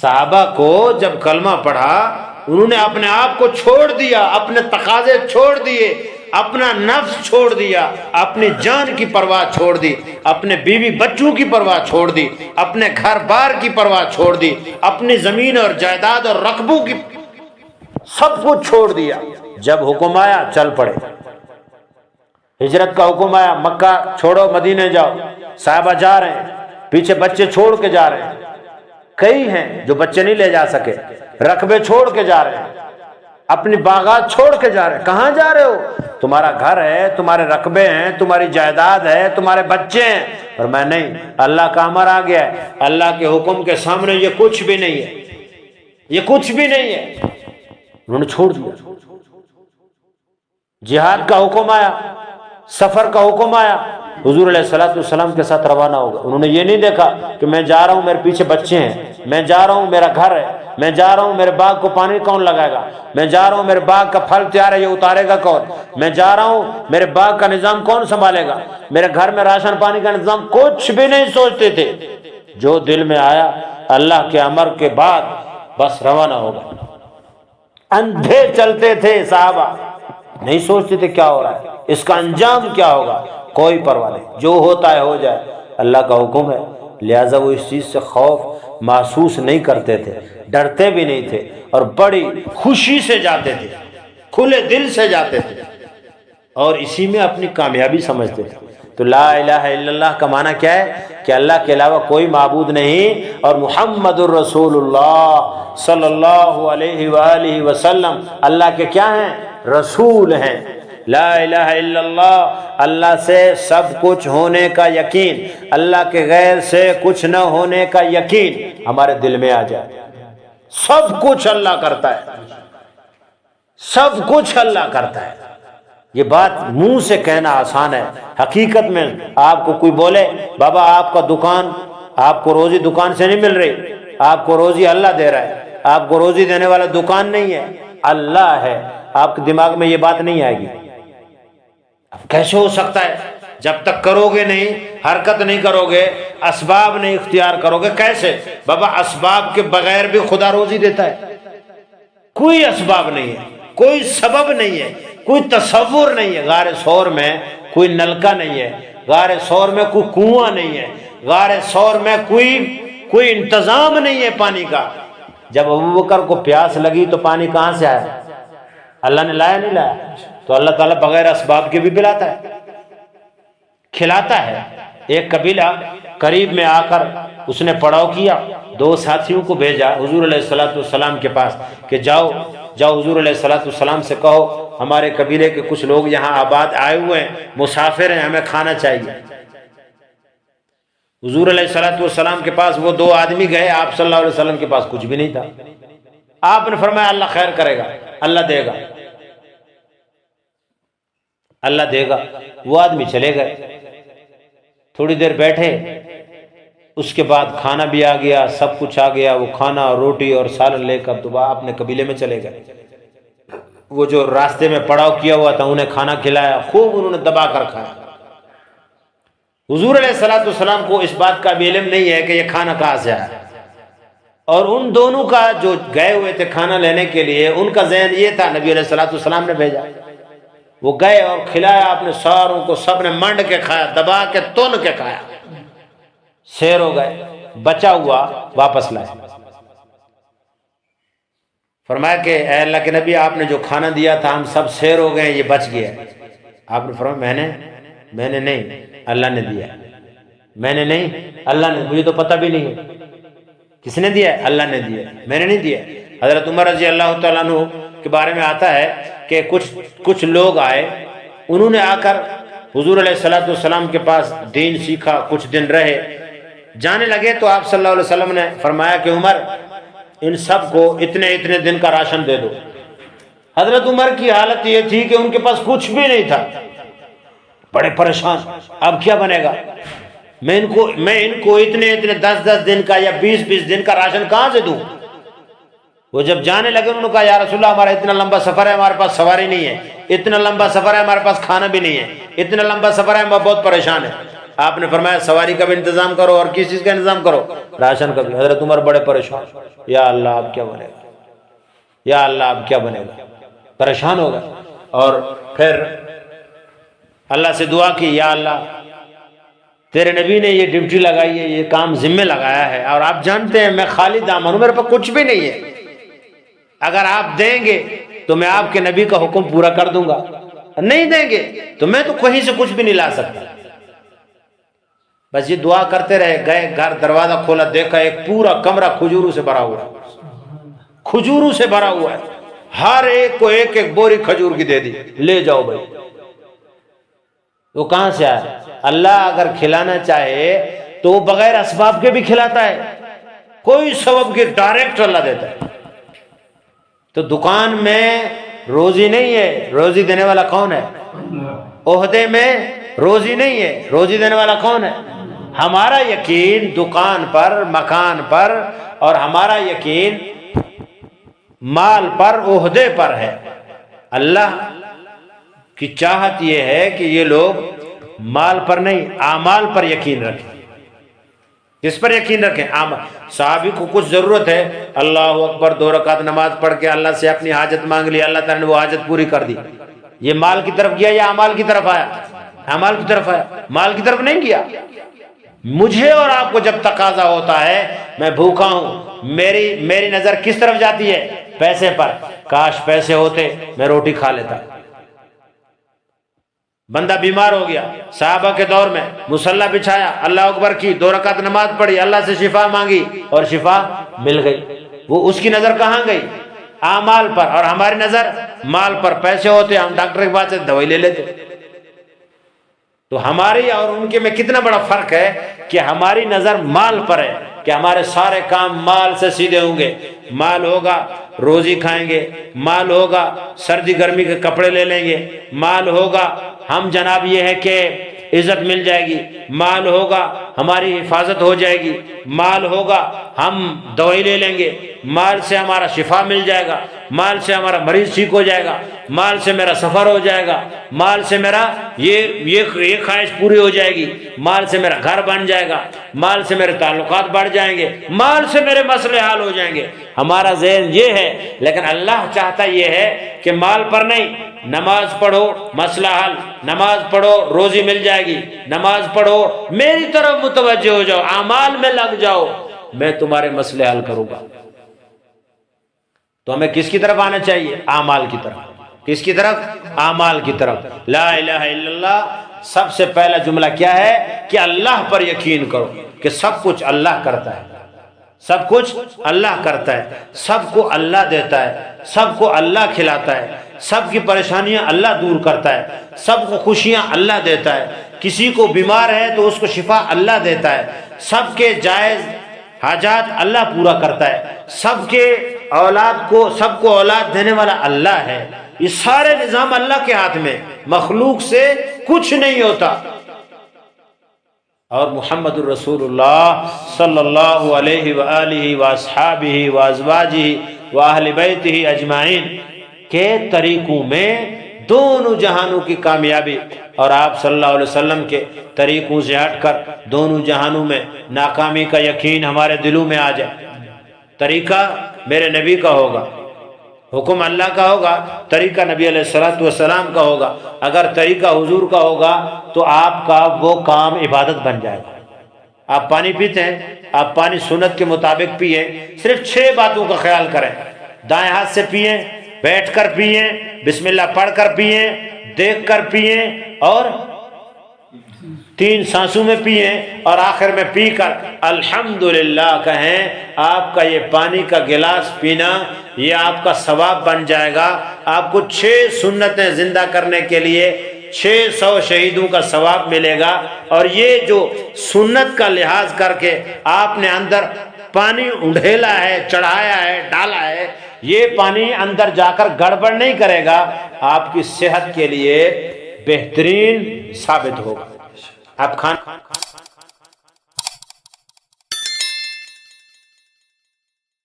صحابہ کو جب کلمہ پڑھا انہوں نے اپنے آپ کو چھوڑ دیا، اپنے تقاضے چھوڑ دیے، اپنا نفس چھوڑ دیا، اپنی جان کی پرواہ چھوڑ دی، اپنے بیوی بچوں کی پرواہ چھوڑ دی، اپنے گھر بار کی پرواہ چھوڑ دی، اپنی زمین اور جائیداد اور رقبوں کی سب کچھ چھوڑ دیا۔ جب حکم آیا چل پڑے، ہجرت کا حکم آیا، مکہ چھوڑو مدینے جاؤ، صحابہ جا رہے ہیں، پیچھے بچے چھوڑ کے جا رہے ہیں، کئی ہیں جو بچے نہیں لے جا سکے، رقبے چھوڑ کے جا رہے ہیں، اپنی باغات چھوڑ کے جا رہے ہیں۔ کہاں جا رہے ہو؟ تمہارا گھر ہے، تمہارے رقبے ہیں، تمہاری جائیداد ہے، تمہارے بچے ہیں۔ اور میں نہیں، اللہ کا امر آ گیا ہے، اللہ کے حکم کے سامنے یہ کچھ بھی نہیں ہے، یہ کچھ بھی نہیں ہے۔ انہوں نے چھوڑ دیا۔ جہاد کا حکم آیا، سفر کا حکم آیا، حضور علیہ الصلوۃ والسلام کے ساتھ روانہ ہو گئے۔ انہوں نے یہ نہیں دیکھا کہ میں جا رہا ہوں میرے پیچھے بچے ہیں، میں جا رہا ہوں میرا گھر ہے، میں جا رہا ہوں میرے باغ کو پانی کون لگائے گا، میں جا رہا ہوں میرے باغ کا پھل تیار ہے یہ اتارے گا کون، میں جا رہا ہوں میرے باغ کا نظام کون سنبھالے گا، میرے گھر میں راشن پانی کا نظام، کچھ بھی نہیں سوچتے تھے۔ جو دل میں آیا اللہ کے امر کے بعد بس روانہ ہو گئے۔ اندھے چلتے تھے صحابہ، نہیں سوچتے تھے کیا ہو رہا ہے، اس کا انجام کیا ہوگا، کوئی پرواہ نہیں، جو ہوتا ہے ہو جائے، اللہ کا حکم ہے۔ لہٰذا وہ اس چیز سے خوف محسوس نہیں کرتے تھے، ڈرتے بھی نہیں تھے، اور بڑی خوشی سے جاتے تھے، کھلے دل سے جاتے تھے، اور اسی میں اپنی کامیابی سمجھتے تھے۔ تو لا الہ الا اللہ کا معنی کیا ہے؟ کہ اللہ کے علاوہ کوئی معبود نہیں، اور محمد الرسول اللہ صلی اللہ علیہ وآلہ وسلم اللہ کے کیا ہیں؟ رسول ہیں۔ لا الہ الا اللہ، اللہ سے سب کچھ ہونے کا یقین، اللہ کے غیر سے کچھ نہ ہونے کا یقین ہمارے دل میں آ جائے۔ سب کچھ اللہ کرتا ہے، سب کچھ اللہ کرتا ہے۔ یہ بات منہ سے کہنا آسان ہے، حقیقت میں آپ کو کوئی بولے بابا آپ کا دکان، آپ کو روزی دکان سے نہیں مل رہی، آپ کو روزی اللہ دے رہا ہے، آپ کو روزی دینے والا دکان نہیں ہے، اللہ ہے، آپ کے دماغ میں یہ بات نہیں آئے گی۔ اب کیسے ہو سکتا ہے؟ جب تک کرو گے نہیں، حرکت نہیں کرو گے، اسباب نہیں اختیار کرو گے، کیسے؟ بابا اسباب کے بغیر بھی خدا روزی دیتا ہے۔ کوئی اسباب نہیں ہے، کوئی سبب نہیں ہے، کوئی تصور نہیں ہے۔ غار ثور میں کوئی نلکا نہیں ہے، غار ثور میں کوئی کنواں نہیں ہے، غار ثور میں کوئی انتظام نہیں ہے پانی کا۔ جب ابوبکر کو پیاس لگی تو پانی کہاں سے آیا؟ اللہ نے لایا نہیں لایا؟ تو اللہ تعالیٰ بغیر اسباب کے بھی پلاتا ہے، کھلاتا ہے۔ ایک قبیلہ قریب میں آ کر اس نے پڑاؤ کیا، دو ساتھیوں کو بھیجا حضور علیہ الصلوۃ والسلام کے پاس کہ جاؤ حضور علیہ الصلوۃ والسلام سے کہو ہمارے قبیلے کے کچھ لوگ یہاں آباد آئے ہوئے ہیں، مسافر ہیں، ہمیں کھانا چاہیے۔ حضور علیہ الصلوۃ والسلام کے پاس وہ دو آدمی گئے، آپ صلی اللہ علیہ وسلم کے پاس کچھ بھی نہیں تھا۔ آپ نے فرمایا اللہ خیر کرے گا، اللہ دے گا، اللہ دے گا۔ وہ آدمی چلے گئے، تھوڑی دیر بیٹھے، اس کے بعد کھانا بھی آ گیا، سب کچھ آ گیا، وہ کھانا روٹی اور سالن لے کر دوبارہ اپنے قبیلے میں چلے گئے۔ وہ جو راستے میں پڑاؤ کیا ہوا تھا انہیں کھانا کھلایا، خوب انہوں نے دبا کر کھایا۔ حضور علیہ الصلوۃ والسلام کو اس بات کا بھی علم نہیں ہے کہ یہ کھانا کہاں سے آیا، اور ان دونوں کا جو گئے ہوئے تھے کھانا لینے کے لیے ان کا ذہن یہ تھا نبی علیہ الصلوۃ والسلام نے بھیجا۔ وہ گئے اور کھلایا اپنے ساروں کو، سب نے منڈ کے کھایا، دبا کے تن کے کھایا، سیر ہو گئے، بچا ہوا واپس لائے۔ فرمایا کہ اے اللہ کے نبی آپ نے جو کھانا دیا تھا ہم سب سیر ہو گئے، یہ بچ گیا۔ آپ نے فرمایا میں نے نہیں، اللہ نے دیا۔ میں نے نہیں، اللہ نے، مجھے تو پتہ بھی نہیں ہے کس نے دیا ہے، اللہ نے دیا، میں نے نہیں دیا۔ حضرت عمر رضی اللہ تعالیٰ عنہ کے بارے میں آتا ہے کہ کچھ لوگ آئے، انہوں نے آ کر حضور علیہ الصلوۃ والسلام کے پاس دین سیکھا، کچھ دن رہے، جانے لگے تو آپ صلی اللہ علیہ وسلم نے فرمایا کہ عمر ان سب کو اتنے دن کا راشن دے دو۔ حضرت عمر کی حالت یہ تھی کہ ان کے پاس کچھ بھی نہیں تھا، بڑے پریشان، اب کیا بنے گا؟ میں ان کو اتنے 10 دن کا یا 20 دن کا راشن کہاں سے دوں؟ وہ جب جانے لگے انہوں نے کہا یا رسول اللہ ہمارا اتنا لمبا سفر ہے، ہمارے پاس سواری نہیں ہے، اتنا لمبا سفر ہے، ہمارے پاس کھانا بھی نہیں ہے، اتنا لمبا سفر ہے، ہم بہت پریشان ہیں۔ آپ نے فرمایا سواری کا بھی انتظام کرو اور کس چیز کا انتظام کرو؟ راشن کا بھی۔ حضرت عمر بڑے پریشان، یا اللہ اب کیا بنے گا، یا اللہ اب کیا بنے گا، پریشان ہو گئے۔ اور پھر اللہ سے دعا کی، یا اللہ تیرے نبی نے یہ ڈیوٹی لگائی ہے، یہ کام ذمہ لگایا ہے، اور آپ جانتے ہیں میں خالی دامن ہوں، میرے پاس کچھ بھی نہیں ہے، اگر آپ دیں گے تو میں آپ کے نبی کا حکم پورا کر دوں گا، نہیں دیں گے تو میں تو کہیں سے کچھ بھی نہیں لا سکتا۔ بس یہ دعا کرتے رہے، گئے گھر، دروازہ کھولا، دیکھا ایک پورا کمرہ کھجوروں سے بھرا ہوا ہے، کھجوروں سے بھرا ہوا ہے، ہر ایک کو ایک ایک بوری کھجور کی دے دی، لے جاؤ بھائی۔ وہ کہاں سے آیا؟ اللہ اگر کھلانا چاہے تو وہ بغیر اسباب کے بھی کھلاتا ہے، کوئی سبب کے ڈائریکٹ اللہ دیتا ہے۔ تو دکان میں روزی نہیں ہے، روزی دینے والا کون ہے؟ عہدے میں روزی نہیں ہے، روزی دینے والا کون ہے؟ ہمارا یقین دکان پر، مکان پر، اور ہمارا یقین مال پر، عہدے پر ہے۔ اللہ کی چاہت یہ ہے کہ یہ لوگ مال پر نہیں، اعمال پر یقین رکھیں۔ کس پر یقین رکھیں؟ صحابی کو کچھ ضرورت ہے، اللہ اکبر 2 رکعت نماز پڑھ کے اللہ سے اپنی حاجت مانگ لی، اللہ تعالیٰ نے وہ حاجت پوری کر دی۔ یہ مال کی طرف گیا یا اعمال کی طرف آیا؟ اعمال کی طرف آیا، مال کی طرف نہیں گیا۔ مجھے اور آپ کو جب تقاضا ہوتا ہے، میں بھوکا ہوں، میری نظر کس طرف جاتی ہے؟ پیسے پر، کاش پیسے ہوتے میں روٹی کھا لیتا۔ بندہ بیمار ہو گیا، صحابہ کے دور میں مصلی بچھایا، اللہ اکبر کی، 2 رکعت نماز پڑھی، اللہ سے شفا مانگی اور شفا مل گئی۔ وہ اس کی نظر کہاں گئی؟ اعمال پر، اور ہماری نظر مال پر۔ پیسے ہوتے ہم ڈاکٹر کے پاس سے دوائی لے لیتے۔ تو ہماری اور ان کے میں کتنا بڑا فرق ہے کہ ہماری نظر مال پر ہے، کہ ہمارے سارے کام مال سے سیدھے ہوں گے، مال ہوگا روزی کھائیں گے، مال ہوگا سردی گرمی کے کپڑے لے لیں گے، مال ہوگا ہم جناب یہ ہے کہ عزت مل جائے گی، مال ہوگا ہماری حفاظت ہو جائے گی، مال ہوگا ہم دوائی لے لیں گے، مال سے ہمارا شفا مل جائے گا، مال سے ہمارا مریض ٹھیک ہو جائے گا، مال سے میرا سفر ہو جائے گا، مال سے میرا یہ خواہش پوری ہو جائے گی، مال سے میرا گھر بن جائے گا، مال سے میرے تعلقات بڑھ جائیں گے، مال سے میرے مسئلے حل ہو جائیں گے۔ ہمارا ذہن یہ ہے، لیکن اللہ چاہتا یہ ہے کہ مال پر نہیں، نماز پڑھو مسئلہ حل، نماز پڑھو روزی مل جائے گی، نماز پڑھو میری طرف متوجہ ہو جاؤ، اعمال میں لگ جاؤ، میں تمہارے مسئلے حل کروں گا۔ تو ہمیں کس کی طرف آنا چاہیے؟ اعمال کی طرف۔ کس کی طرف؟ اعمال کی طرف۔ لا الہ الا اللہ سب سے پہلا جملہ کیا ہے؟ کہ اللہ پر یقین کرو کہ سب کچھ اللہ کرتا ہے، سب کچھ اللہ کرتا ہے، سب کو اللہ دیتا ہے، سب کو اللہ کھلاتا ہے، سب کی پریشانیاں اللہ دور کرتا ہے، سب کو خوشیاں اللہ دیتا ہے، کسی کو بیمار ہے تو اس کو شفا اللہ دیتا ہے، سب کے جائز حاجات اللہ پورا کرتا ہے، سب کے سب کو اولاد دینے والا اللہ ہے۔ یہ سارے نظام اللہ کے ہاتھ میں، مخلوق سے کچھ نہیں ہوتا۔ اور محمد الرسول اللہ صلی اللہ علیہ وآلہ واصحابہ وازواجہ واہل بیتہ اجمعین کے طریقوں میں دونوں جہانوں کی کامیابی، اور آپ صلی اللہ علیہ وسلم کے طریقوں سے ہٹ کر دونوں جہانوں میں ناکامی کا یقین ہمارے دلوں میں آ جائے۔ طریقہ میرے نبی کا ہوگا، حکم اللہ کا ہوگا، طریقہ نبی علیہ السلام کا ہوگا۔ اگر طریقہ حضور کا ہوگا تو آپ کا وہ کام عبادت بن جائے گا۔ آپ پانی پیتے ہیں، آپ پانی سنت کے مطابق پیئیں، صرف 6 باتوں کا خیال کریں۔ دائیں ہاتھ سے پیئیں، بیٹھ کر پیئیں، بسم اللہ پڑھ کر پیئیں، دیکھ کر پیئیں، اور 3 سانسوں میں پیئیں، اور آخر میں پی کر الحمدللہ کہیں۔ آپ کا یہ پانی کا گلاس پینا یہ آپ کا ثواب بن جائے گا۔ آپ کو 6 سنتیں زندہ کرنے کے لیے 600 شہیدوں کا ثواب ملے گا۔ اور یہ جو سنت کا لحاظ کر کے آپ نے اندر پانی اڑھیلا ہے، چڑھایا ہے، ڈالا ہے، یہ پانی اندر جا کر گڑبڑ نہیں کرے گا، آپ کی صحت کے لیے بہترین ثابت ہوگا۔ آپ کھانا